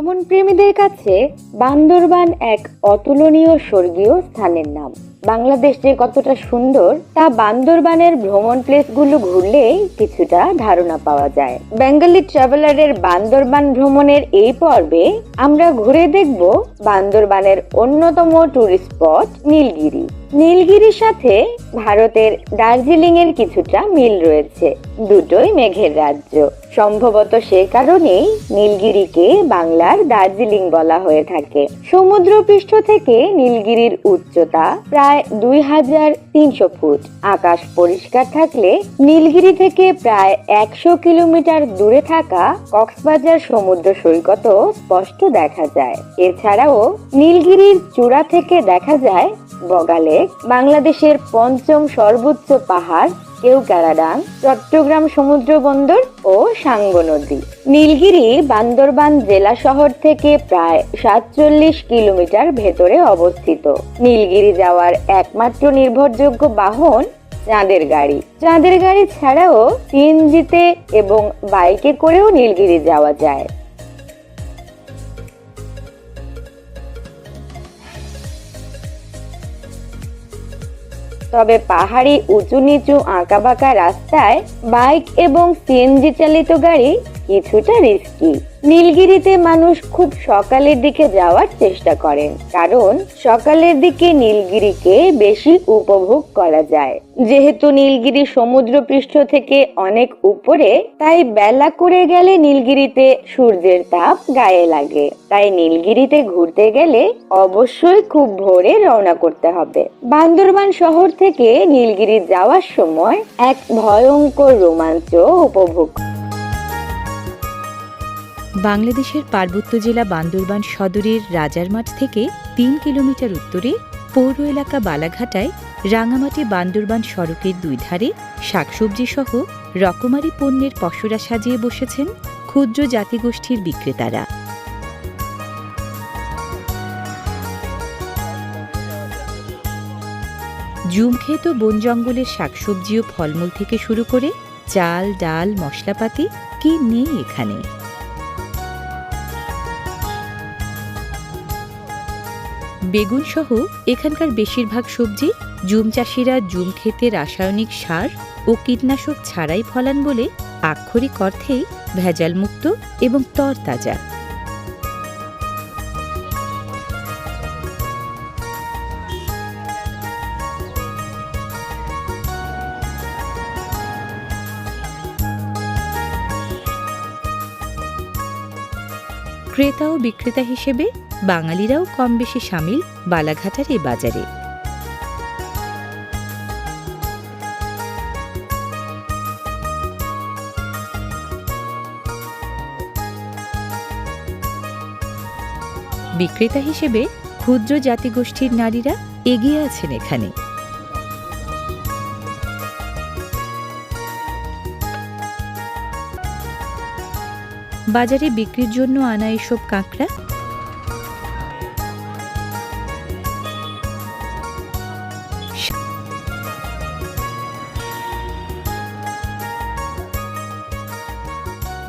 ভ্রমণ প্রেমীদের কাছে বান্দরবান এক অতুলনীয় স্বর্গীয় স্থানের নাম। বাংলাদেশ যে কতটা সুন্দর তা বান্দরবানের ভ্রমণ প্লেসগুলো ঘুরলেই কিছুটা ধারণা পাওয়া যায়। বেঙ্গলি ট্রাভেলারের বান্দরবান ভ্রমণের এই পর্বে আমরা ঘুরে দেখব বান্দরবানের অন্যতম টুরিস্ট স্পট নীলগিরি। নীলগিরির সাথে ভারতের দার্জিলিং এর কিছুটা মিল রয়েছে, দুটোই মেঘের রাজ্য। সম্ভবত সে কারণেই নীলগিরিকে বাংলার দার্জিলিং বলা হয়ে থাকে। সমুদ্রপৃষ্ঠ থেকে নীলগিরির উচ্চতা প্রায় 2300 ফুট। আকাশ পরিষ্কার থাকলে নীলগিরি থেকে প্রায় 100 কিলোমিটার দূরে থাকা কক্সবাজার সমুদ্র সৈকতও স্পষ্ট দেখা যায়। এছাড়াও নীলগিরির চূড়া থেকে দেখা যায় বগা লেক, বাংলাদেশের পঞ্চম সর্বোচ্চ পাহাড় কেওক্রাডাং, চট্টগ্রাম সমুদ্র বন্দর ও সাঙ্গো নদী। নীলগিরি বান্দরবান জেলা শহর থেকে প্রায় 47 কিলোমিটার ভেতরে অবস্থিত। নীলগিরি যাওয়ার একমাত্র নির্ভরযোগ্য বাহন চাঁদের গাড়ি। চাঁদের গাড়ি ছাড়াও সিএনজিতে এবং বাইকে করেও নীলগিরি যাওয়া যায়। তবে পাহাড়ি উঁচু নিচু আঁকাবাঁকা রাস্তায় বাইক এবং সিএনজি চালিত গাড়ি কিছুটা রিস্কি। নীলগিরিতে মানুষ খুব সকালের দিকে যাওয়ার চেষ্টা করেন, কারণ সকালের দিকে নীলগিরিকে বেশি উপভোগ করা যায়। যেহেতু নীলগিরি সমুদ্রপৃষ্ঠ থেকে অনেক উপরে, তাই বেলা করে গেলে নীলগিরিতে সূর্যের তাপ গায়ে লাগে। তাই নীলগিরিতে ঘুরতে গেলে অবশ্যই খুব ভোরে রওনা করতে হবে। বান্দরবান শহর থেকে নীলগিরি যাওয়ার সময় এক ভয়ঙ্কর রোমাঞ্চ উপভোগ। বাংলাদেশের পার্বত্য জেলা বান্দরবান সদরের রাজারমাঠ থেকে 3 কিলোমিটার উত্তরে পৌর এলাকা বালাঘাটায় রাঙামাটি বান্দরবান সড়কের দুই ধারে শাকসবজি সহ রকমারি পণ্যের পসরা সাজিয়ে বসেছেন ক্ষুদ্র জাতিগোষ্ঠীর বিক্রেতারা। জুমক্ষেত বন জঙ্গলের শাকসবজি ও ফলমূল থেকে শুরু করে চাল ডাল মশলাপাতি কি নেই এখানে। বেগুন সহ এখানকার বেশিরভাগ সবজি জুম চাষিরা জুম খেতে রাসায়নিক সার ও কীটনাশক ছাড়াই ফলান বলে আক্ষরিক অর্থেই ভেজাল মুক্ত এবং তরতাজা। ক্রেতা ও বিক্রেতা হিসেবে বাঙালিরাও কম বেশি সামিল বালাঘাটার এই বাজারে। বিক্রেতা হিসেবে ক্ষুদ্র জাতিগোষ্ঠীর নারীরা এগিয়ে আছেন এখানে। বাজারে বিক্রির জন্য আনা এসব কাঁকড়া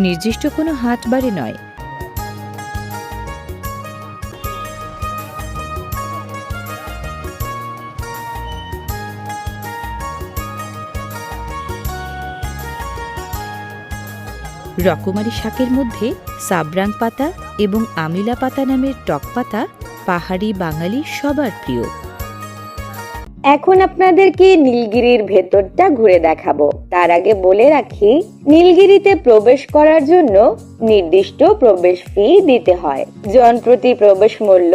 নির্দিষ্ট কোনো হাট বারে নয়, রকমারি শাকের মধ্যে সাবরাং পাতা এবং আমিলা পাতা নামের টক পাতা পাহাড়ি বাঙালি সবার প্রিয়। এখন আপনাদেরকে নীলগিরির ভেতরটা ঘুরে দেখাবো। তার আগে বলে রাখি, নীলগিরিতে প্রবেশ করার জন্য নির্দিষ্ট প্রবেশ ফি দিতে হয়। জনপ্রতি প্রবেশ মূল্য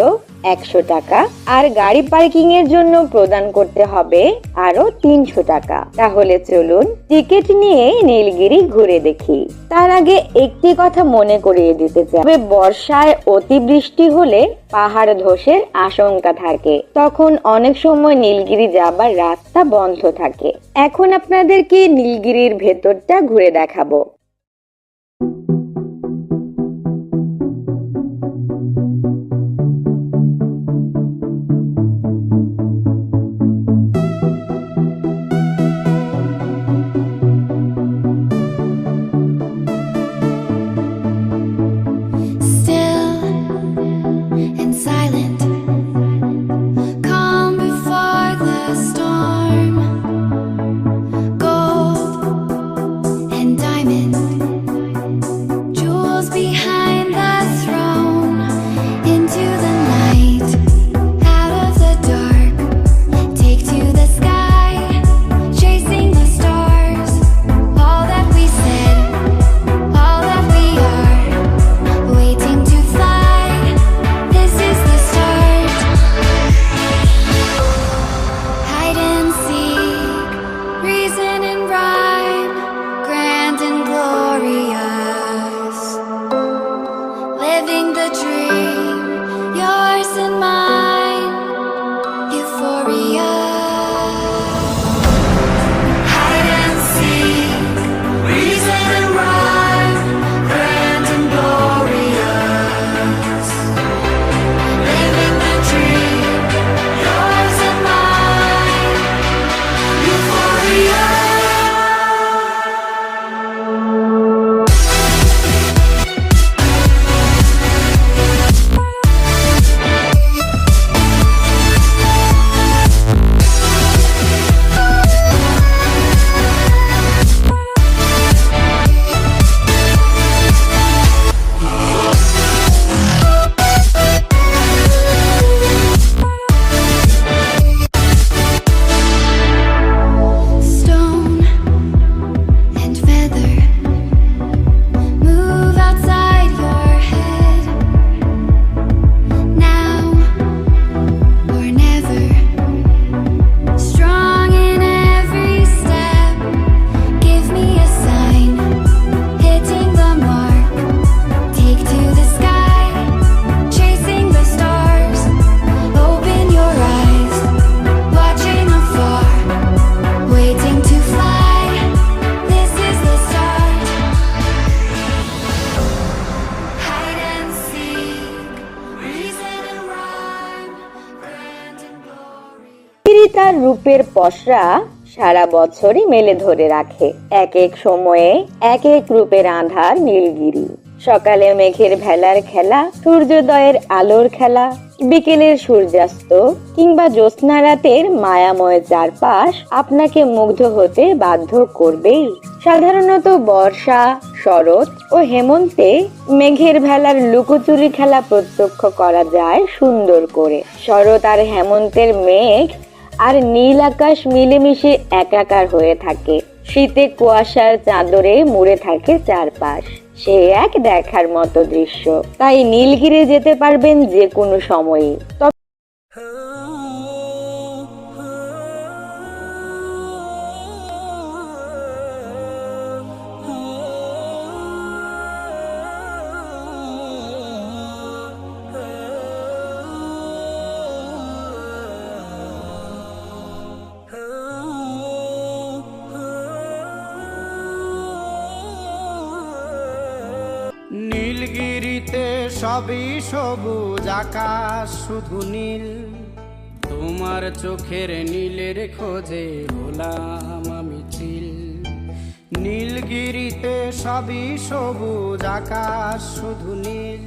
100 টাকা, আর গাড়ি পার্কিং এর জন্য প্রদান করতে হবে আরো 300 টাকা। তাহলে চলুন টিকিট নিয়ে নীলগিরি ঘুরে দেখি। তার আগে একটি কথা মনে করিয়ে দিতে চাই, বর্ষায় অতিবৃষ্টি হলে পাহাড় ধসের আশঙ্কা থাকে, তখন অনেক সময় নীলগিরি যাবার রাস্তা বন্ধ থাকে। এখন আপনাদেরকে নীলগিরির ভেতরটা ঘুরে দেখাবো। Still তার রূপের পসরা সারা বছরই মেলে ধরে রাখে। এক এক সময়ে এক এক রূপের আঁধার নীলগিরি। সকালে মেঘের ভেলার খেলা, সূর্যোদয়ের আলোর খেলা, বিকেলের সূর্যাস্ত কিংবা জ্যোৎস্না রাতের মায়াময় চারপাশ আপনাকে মুগ্ধ হতে বাধ্য করবেই। সাধারণত বর্ষা, শরৎ ও হেমন্তে মেঘের ভেলার লুকোচুরি খেলা প্রত্যক্ষ করা যায় সুন্দর করে। শরৎ আর হেমন্তের মেঘ আর নীল আকাশ মিলেমিশে একাকার হয়ে থাকে। শীতে কুয়াশার চাদরে মুড়ে থাকে চারপাশ। সে এক দেখার মতো দৃশ্য। তাই নীলগিরি যেতে পারবেন যে কোনো সময়ই। নীলগিরিতে সবই সবুজ আকাশ শুধু নীল, তোমার চোখের নীলের খোঁজে হলাম আমি চিল। নীলগিরিতে সবই সবুজ আকাশ শুধু নীল,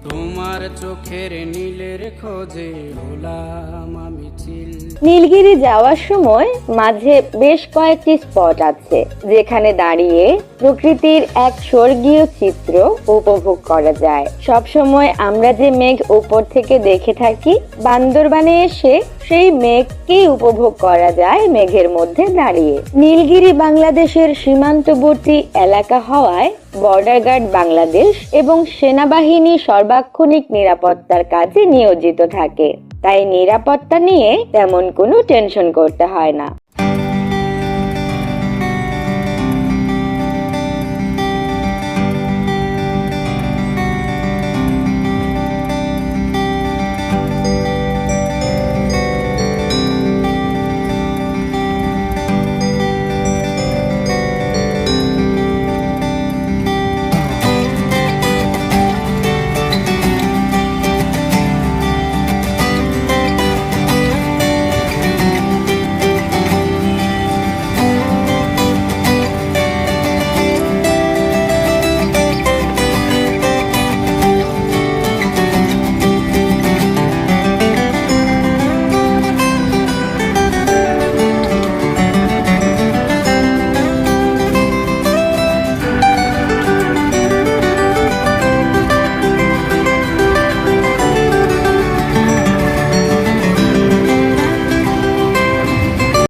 তোমার চোখের নীলের খোঁজে হলাম আমি চিল। নীলগিরি যাওয়ার সময় মাঝে বেশ কয়েকটি স্পট আছে যেখানে দাঁড়িয়ে প্রকৃতির এক স্বর্গীয় চিত্র উপভোগ করা যায়। সব সময় আমরা যে মেঘ উপর থেকে দেখে থাকি, বান্দরবানে এসে সেই মেঘকেই উপভোগ করা যায় মেঘের মধ্যে দাঁড়িয়ে। নীলগিরি বাংলাদেশের সীমান্তবর্তী এলাকা হওয়ায় বর্ডার গার্ড বাংলাদেশ এবং সেনাবাহিনী সর্বাক্ষণিক নিরাপত্তার কাজে নিয়োজিত থাকে। তাই নিরাপত্তা নিয়ে তেমন কোনো টেনশন করতে হয় না।